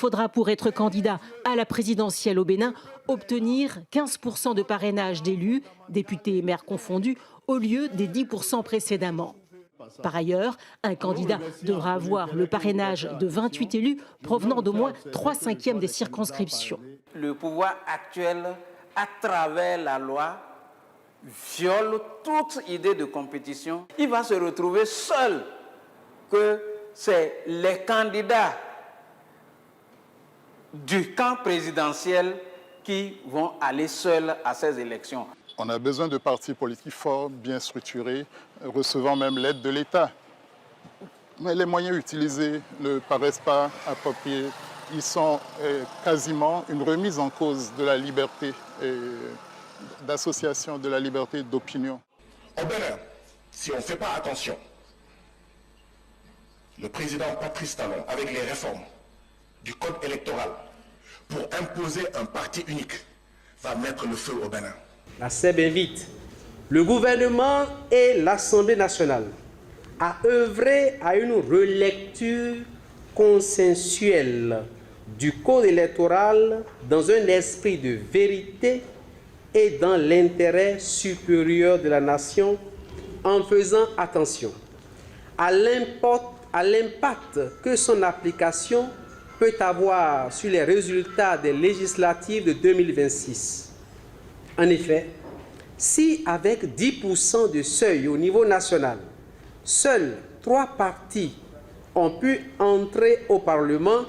faudra pour être candidat à la présidentielle au Bénin obtenir 15% de parrainage d'élus, députés et maires confondus, au lieu des 10% précédemment. Par ailleurs, un candidat devra avoir le parrainage de 28 élus provenant d'au moins 3/5 des circonscriptions. Le pouvoir actuel, à travers la loi, viole toute idée de compétition. Il va se retrouver seul, que c'est les candidats du camp présidentiel qui vont aller seuls à ces élections. On a besoin de partis politiques forts, bien structurés, recevant même l'aide de l'État. Mais les moyens utilisés ne paraissent pas appropriés. Ils sont quasiment une remise en cause de la liberté d'association, de la liberté d'opinion. Au Bénin, si on ne fait pas attention, le président Patrice Talon, avec les réformes du code électoral, pour imposer un parti unique, va mettre le feu au Bénin. La SEB invite le gouvernement et l'Assemblée nationale à œuvrer à une relecture consensuelle du code électoral dans un esprit de vérité et dans l'intérêt supérieur de la nation, en faisant attention à l'impact que son application peut avoir sur les résultats des législatives de 2026. En effet, si avec 10% de seuil au niveau national, seuls 3 partis ont pu entrer au Parlement,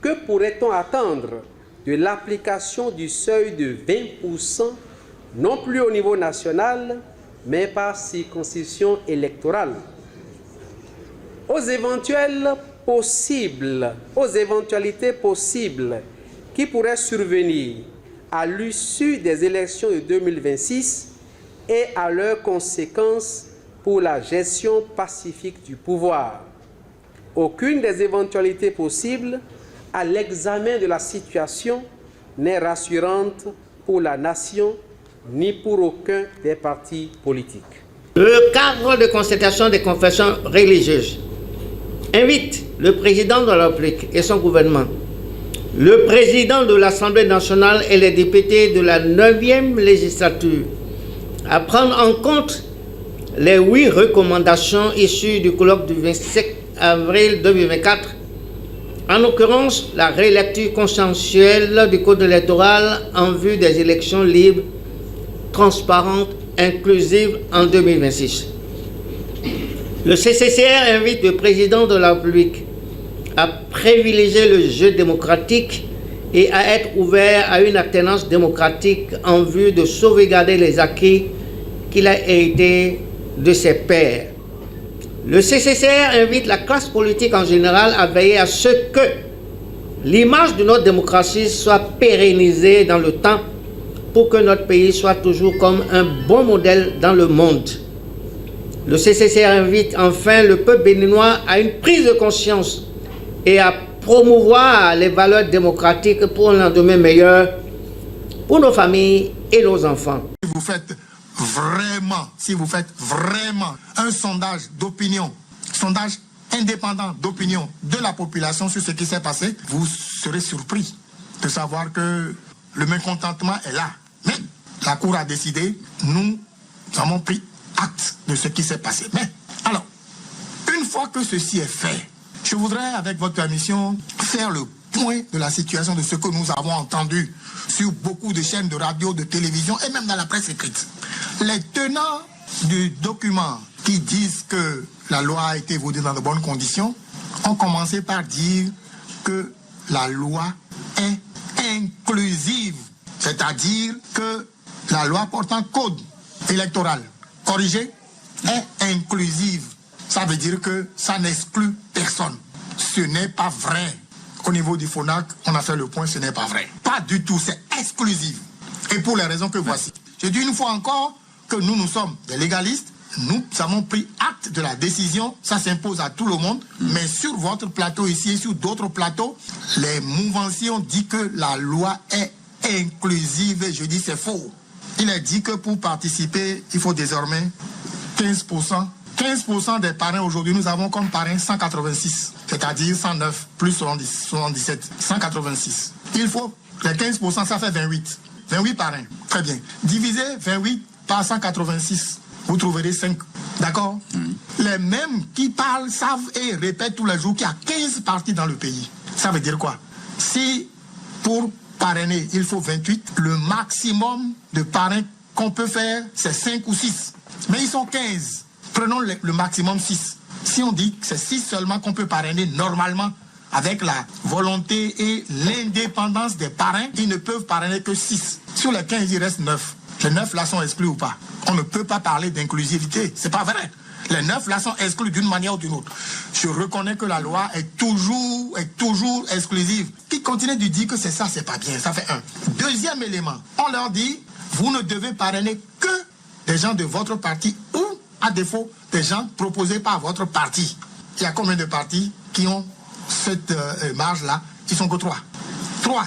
que pourrait-on attendre de l'application du seuil de 20%, non plus au niveau national, mais par circonscription électorale? Aux éventualités possibles qui pourraient survenir à l'issue des élections de 2026 et à leurs conséquences pour la gestion pacifique du pouvoir. Aucune des éventualités possibles à l'examen de la situation n'est rassurante pour la nation ni pour aucun des partis politiques. Le cadre de concertation des confessions religieuses invite le président de la République et son gouvernement, le président de l'Assemblée nationale et les députés de la 9e législature à prendre en compte les 8 recommandations issues du colloque du 27 avril 2024, en l'occurrence la relecture consensuelle du code électoral en vue des élections libres, transparentes, inclusives en 2026. Le CCCR invite le président de la République à privilégier le jeu démocratique et à être ouvert à une alternance démocratique en vue de sauvegarder les acquis qu'il a hérités de ses pairs. Le CCCR invite la classe politique en général à veiller à ce que l'image de notre démocratie soit pérennisée dans le temps pour que notre pays soit toujours comme un bon modèle dans le monde. Le CCCR invite enfin le peuple béninois à une prise de conscience et à promouvoir les valeurs démocratiques pour un lendemain meilleur pour nos familles et nos enfants. Si vous faites vraiment un sondage d'opinion, sondage indépendant d'opinion de la population sur ce qui s'est passé, vous serez surpris de savoir que le mécontentement est là. Mais la Cour a décidé, nous avons pris acte de ce qui s'est passé. Mais alors, une fois que ceci est fait, je voudrais, avec votre permission, faire le point de la situation de ce que nous avons entendu sur beaucoup de chaînes de radio, de télévision et même dans la presse écrite. Les tenants du document qui disent que la loi a été votée dans de bonnes conditions ont commencé par dire que la loi est inclusive, c'est-à-dire que la loi portant code électoral corrigé est inclusive. Ça veut dire que ça n'exclut personne. Ce n'est pas vrai. Au niveau du FONAC, on a fait le point, ce n'est pas vrai. Pas du tout, c'est exclusif. Et pour les raisons que voici. Je dis une fois encore que nous sommes des légalistes. Nous avons pris acte de la décision. Ça s'impose à tout le monde. Mais sur votre plateau ici et sur d'autres plateaux, les mouvanciers ont dit que la loi est inclusive. Je dis c'est faux. Il est dit que pour participer, il faut désormais 15% 15% des parrains aujourd'hui, nous avons comme parrain 186, c'est-à-dire 109 plus 77, 186. Il faut, les 15%, ça fait 28. 28 parrains, très bien. Divisez 28 par 186, vous trouverez 5. D'accord? Les mêmes qui parlent savent et répètent tous les jours qu'il y a 15 partis dans le pays. Ça veut dire quoi? Si pour parrainer, il faut 28, le maximum de parrains qu'on peut faire, c'est 5 ou 6. Mais ils sont 15. Prenons le maximum 6. Si on dit que c'est 6 seulement qu'on peut parrainer normalement, avec la volonté et l'indépendance des parrains, ils ne peuvent parrainer que 6. Sur les 15, il reste 9. Les 9 là sont exclus ou pas? On ne peut pas parler d'inclusivité. C'est pas vrai. Les 9 là sont exclus d'une manière ou d'une autre. Je reconnais que la loi est toujours exclusive. Qui continue de dire que c'est ça, c'est pas bien. Ça fait un. Deuxième élément, on leur dit, vous ne devez parrainer que des gens de votre parti ou, à défaut, des gens proposés par votre parti. Il y a combien de partis qui ont cette marge-là? Ils sont que 3. 3.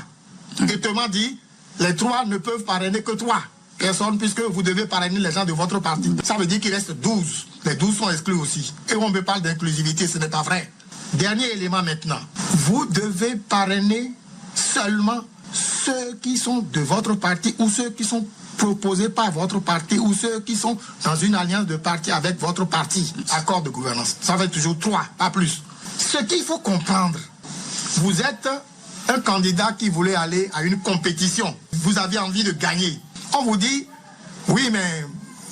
Et Thomas dit, les 3 ne peuvent parrainer que 3 personnes puisque vous devez parrainer les gens de votre parti. Ça veut dire qu'il reste 12. Les 12 sont exclus aussi. Et on me parle d'inclusivité, ce n'est pas vrai. Dernier élément maintenant. Vous devez parrainer seulement ceux qui sont de votre parti ou ceux qui sont proposés par votre parti ou ceux qui sont dans une alliance de parti avec votre parti. Accord de gouvernance. Ça va être toujours 3, pas plus. Ce qu'il faut comprendre, vous êtes un candidat qui voulait aller à une compétition. Vous avez envie de gagner. On vous dit, oui, mais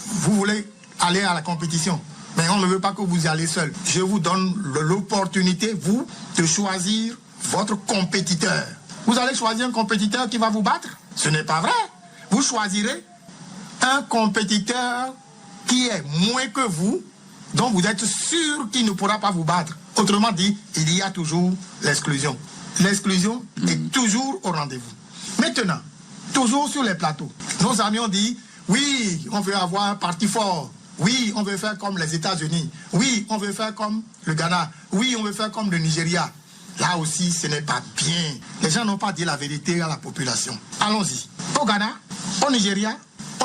vous voulez aller à la compétition. Mais on ne veut pas que vous y allez seul. Je vous donne l'opportunité, vous, de choisir votre compétiteur. Vous allez choisir un compétiteur qui va vous battre? Ce n'est pas vrai. Vous choisirez un compétiteur qui est moins que vous, dont vous êtes sûr qu'il ne pourra pas vous battre. Autrement dit, il y a toujours l'exclusion. L'exclusion est toujours au rendez-vous. Maintenant, toujours sur les plateaux, nos amis ont dit, oui, on veut avoir un parti fort. Oui, on veut faire comme les États-Unis. Oui, on veut faire comme le Ghana. Oui, on veut faire comme le Nigeria. Là aussi, ce n'est pas bien. Les gens n'ont pas dit la vérité à la population. Allons-y. Au Ghana, au Nigeria,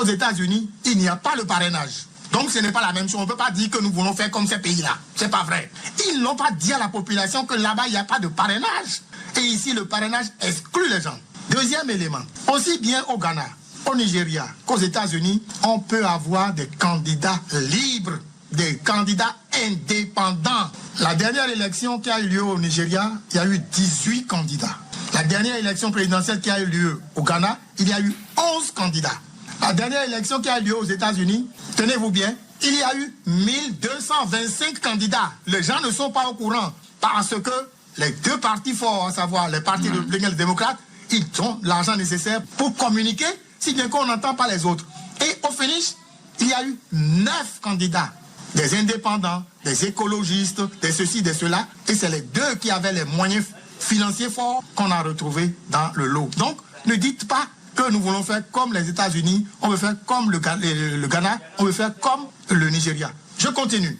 aux États-Unis, il n'y a pas le parrainage. Donc ce n'est pas la même chose. On ne peut pas dire que nous voulons faire comme ces pays-là. C'est pas vrai. Ils n'ont pas dit à la population que là-bas, il n'y a pas de parrainage. Et ici, le parrainage exclut les gens. Deuxième élément. Aussi bien au Ghana, au Nigeria qu'aux États-Unis, on peut avoir des candidats libres, des candidats indépendants. La dernière élection qui a eu lieu au Nigeria, il y a eu 18 candidats. La dernière élection présidentielle qui a eu lieu au Ghana, il y a eu 11 candidats. La dernière élection qui a eu lieu aux États-Unis, tenez-vous bien, il y a eu 1225 candidats. Les gens ne sont pas au courant parce que les deux partis forts, à savoir les partis républicains et les démocrates, ils ont l'argent nécessaire pour communiquer, si bien qu'on n'entend pas les autres. Et au finish, il y a eu 9 candidats. Des indépendants, des écologistes, des ceci, des cela. Et c'est les deux qui avaient les moyens financiers forts qu'on a retrouvés dans le lot. Donc, ne dites pas que nous voulons faire comme les États-Unis, on veut faire comme le Ghana, on veut faire comme le Nigeria. Je continue.